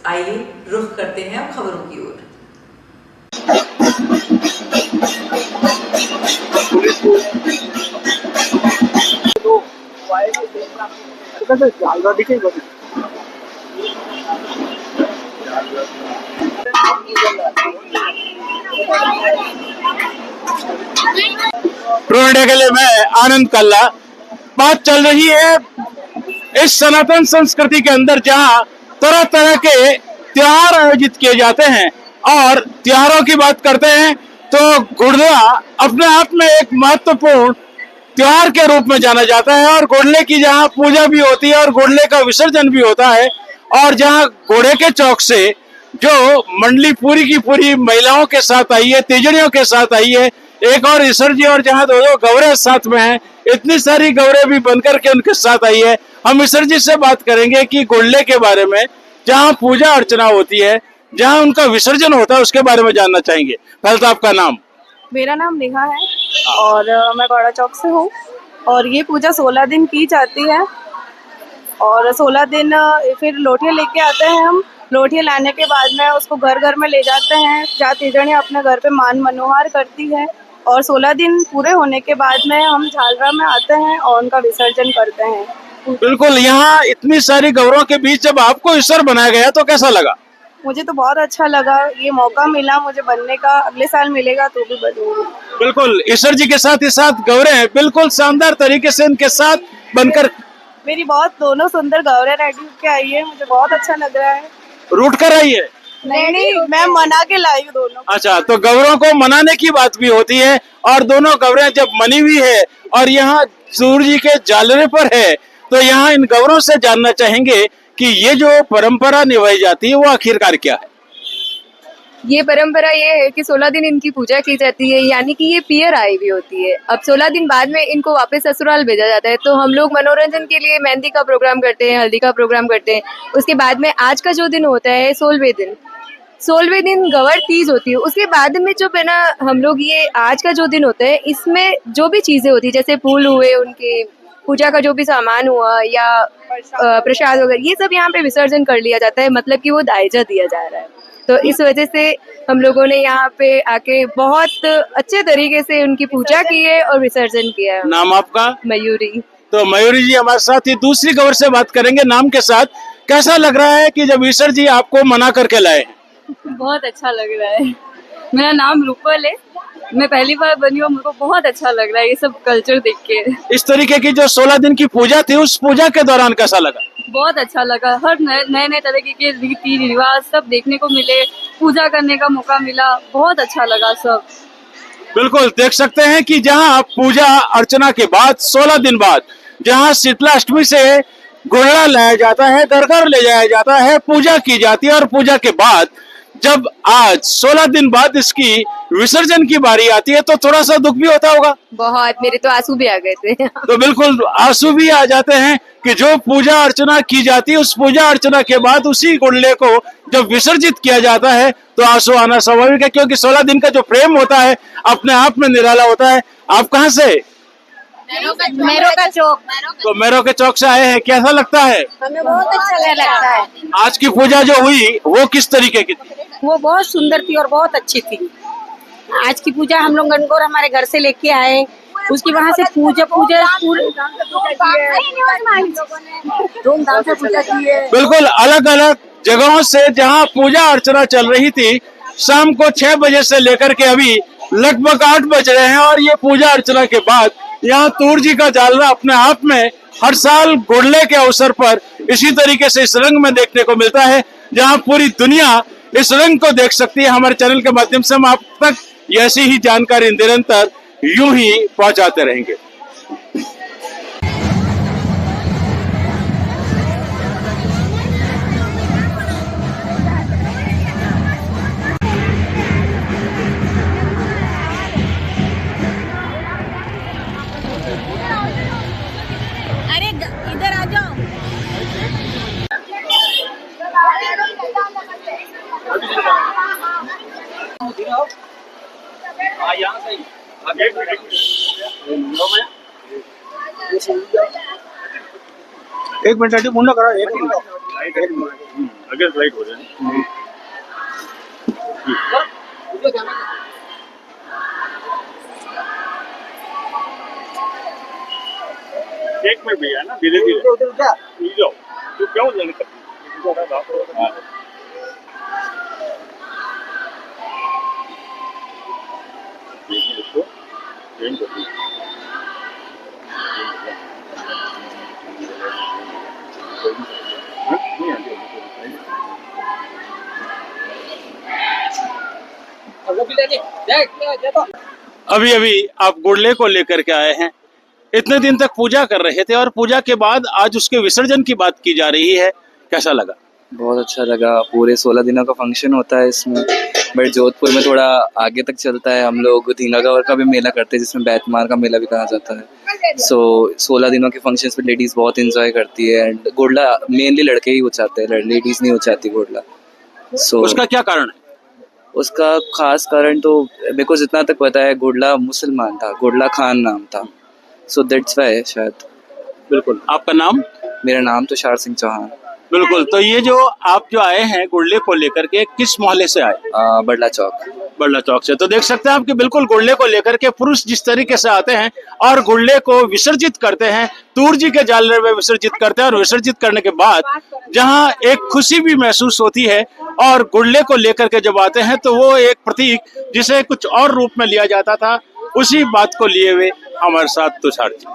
आइए रुख करते हैं अब खबरों की ओर। प्रो इंडिया के लिए मैं आनंद कल्ला। बात चल रही है इस सनातन संस्कृति के अंदर जहां तरह तरह के त्योहार आयोजित किए जाते हैं, और त्योहारों की बात करते हैं तो गुड़िया अपने आप में एक महत्वपूर्ण त्योहार के रूप में जाना जाता है। और गुड़ले की जहां पूजा भी होती है और गुड़ले का विसर्जन भी होता है, और जहां घोड़े के चौक से जो मंडली पूरी की पूरी महिलाओं के साथ आई है, तेजड़ियों के साथ आई है, एक और ईश्वर जी, और जहां दो गौरे साथ में हैं, इतनी सारी गौरे भी बनकर के उनके साथ आई है। हम ईश्वर जी से बात करेंगे कि गुड़ले के बारे में, जहां पूजा अर्चना होती है, जहां उनका विसर्जन होता है, उसके बारे में जानना चाहेंगे। पहले तो आपका नाम। मेरा नाम नेहा है और मैं गौड़ा चौक से हूँ। और ये पूजा 16 दिन की जाती है और 16 दिन फिर लोटियाँ लेके आते हैं हम। लोटियाँ लाने के बाद में उसको घर घर में ले जाते हैं, जहाँ तीजड़ियाँ अपने घर पे मान मनोहार करती है। और 16 दिन पूरे होने के बाद में हम झालरा में आते हैं और उनका विसर्जन करते हैं। बिल्कुल, यहाँ इतनी सारी गौरों के बीच जब आपको ईश्वर बनाया गया तो कैसा लगा? मुझे तो बहुत अच्छा लगा, ये मौका मिला मुझे बनने का। अगले साल मिलेगा तो भी बनूंगी। बिल्कुल, ईश्वर जी के साथ ही साथ गौरे हैं, बिल्कुल शानदार तरीके से इनके साथ बनकर। मेरी बहुत दोनों सुंदर गौरे रेडी होके आई है, मुझे बहुत अच्छा लग रहा है। रूट कर आई है? नहीं, मैं मना के लाई हूँ दोनों। अच्छा, तो गौरों को मनाने की बात भी होती है, और दोनों गौरें जब मनी हुई है और यहाँ सूर्य जी के जालरे पर है, तो यहाँ इन गौरों से जानना चाहेंगे कि ये जो परंपरा निभाई जाती है वो आखिरकार क्या है? ये परंपरा ये है कि 16 दिन इनकी पूजा की जाती है, यानी कि ये पियर आई हुई होती है। अब 16 दिन बाद में इनको वापस ससुराल भेजा जाता है। तो हम लोग मनोरंजन के लिए मेहंदी का प्रोग्राम करते हैं, हल्दी का प्रोग्राम करते हैं। उसके बाद में आज का जो दिन होता है 16वें दिन गवर तीज होती है। उसके बाद में जो है ना, हम लोग ये आज का जो दिन होता है इसमें जो भी चीजें होती है, जैसे फूल हुए, उनके पूजा का जो भी सामान हुआ या प्रसाद वगैरह, ये सब यहाँ पे विसर्जन कर लिया जाता है। मतलब कि वो दायजा दिया जा रहा है। तो इस वजह से हम लोगों ने यहाँ पे आके बहुत अच्छे तरीके से उनकी पूजा की है और विसर्जन किया है। नाम आपका? मयूरी। तो मयूरी जी हमारे साथ ही दूसरी गौर से बात करेंगे नाम के साथ। कैसा लग रहा है कि जब ईश्वर जी आपको मना करके लाए? बहुत अच्छा लग रहा है। मेरा नाम रूपल है, मैं पहली बार बनी हूँ, मुझको बहुत अच्छा लग रहा है ये सब कल्चर देख के। इस तरीके की जो 16 दिन की पूजा थी, उस पूजा के दौरान कैसा लगा? बहुत अच्छा लगा। हर नए नए तरीके के रीति रिवाज सब देखने को मिले, पूजा करने का मौका मिला, बहुत अच्छा लगा सब। बिल्कुल, देख सकते हैं कि जहां पूजा अर्चना के बाद 16 दिन बाद जहां शीतला अष्टमी से गुड़ला लाया जाता है, घर घर ले जाया जाता है, पूजा की जाती है, और पूजा के बाद जब आज 16 दिन बाद इसकी विसर्जन की बारी आती है तो थोड़ा सा दुख भी होता होगा। बहुत, मेरे तो आंसू भी आ गए थे। तो बिल्कुल आंसू भी आ जाते हैं कि जो पूजा अर्चना की जाती है, उस पूजा अर्चना के बाद उसी गुड़ले को जब विसर्जित किया जाता है तो आंसू आना स्वाभाविक है, क्योंकि 16 दिन का जो प्रेम होता है अपने आप में निराला होता है। आप कहाँ से? मेरो का चौक। तो मेरो के चौक से आए हैं, कैसा लगता है? हमें बहुत अच्छा लगता है। आज की पूजा जो हुई वो किस तरीके की थी? वो बहुत सुंदर थी और बहुत अच्छी थी। आज की पूजा हम लोग गणगौर हमारे घर से लेके आए, उसकी वहाँ से पूजा धूमधाम से पूजा की है। बिल्कुल अलग अलग जगहों से जहाँ पूजा अर्चना चल रही थी, शाम को 6 बजे से लेकर के अभी लगभग 8 बज रहे हैं, और ये पूजा अर्चना के बाद यहाँ तूर जी का जालरा अपने आप में हर साल गुड़ले के अवसर पर इसी तरीके से इस रंग में देखने को मिलता है, जहाँ पूरी दुनिया इस रंग को देख सकती है। हमारे चैनल के माध्यम से हम आप तक ऐसी ही जानकारी निरंतर यूं ही पहुंचाते रहेंगे। अरे इधर आ जाओ। एक मिनट मुन्ना करा, एक मिनट। अगेंस्ट लाइट हो रहे हैं। एक में भी है ना, धीरे धीरे जाओ तो क्या हो जाएगा। अभी अभी आप गुड़ले को लेकर के आए हैं। इतने दिन तक पूजा कर रहे थे और पूजा के बाद आज उसके विसर्जन की बात की जा रही है, कैसा लगा? बहुत अच्छा लगा। पूरे 16 दिनों का फंक्शन होता है इसमें, बट जोधपुर में थोड़ा आगे तक चलता है। हम लोग धींगागौर का भी मेला करते हैं जिसमें बैतमार का मेला भी कहा जाता है। सो 16 दिनों के फंक्शंस पे लेडीज़ बहुत इंजॉय करती है। एंड गुड़ला मेनली लड़के ही हो जाते हैं, लेडीज़ नहीं हो जाती गुड़ला। सो उसका क्या कारण है? उसका खास कारण तो मेरे को जितना तक पता है, गुड़ला मुसलमान था, गुड़ला खान नाम था। सो दैट्स वाई शायद। बिल्कुल। आपका नाम? मेरा नाम तुषार सिंह चौहान। बिल्कुल। तो ये जो आप जो आए हैं गुड़ले को लेकर के, किस मोहल्ले से आए? बड़ला चौक। बड़ला चौक से। तो देख सकते हैं आप कि बिल्कुल गुड़ले को लेकर के पुरुष जिस तरीके से आते हैं और गुड़ले को विसर्जित करते हैं, तूर जी के जालरे में विसर्जित करते हैं और विसर्जित करने के बाद जहां एक खुशी भी महसूस होती है और गुड़ले को लेकर के जब आते हैं तो वो एक प्रतीक जिसे कुछ और रूप में लिया जाता था, उसी बात को लिए हुए हमारे साथ तुषार जी।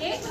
एक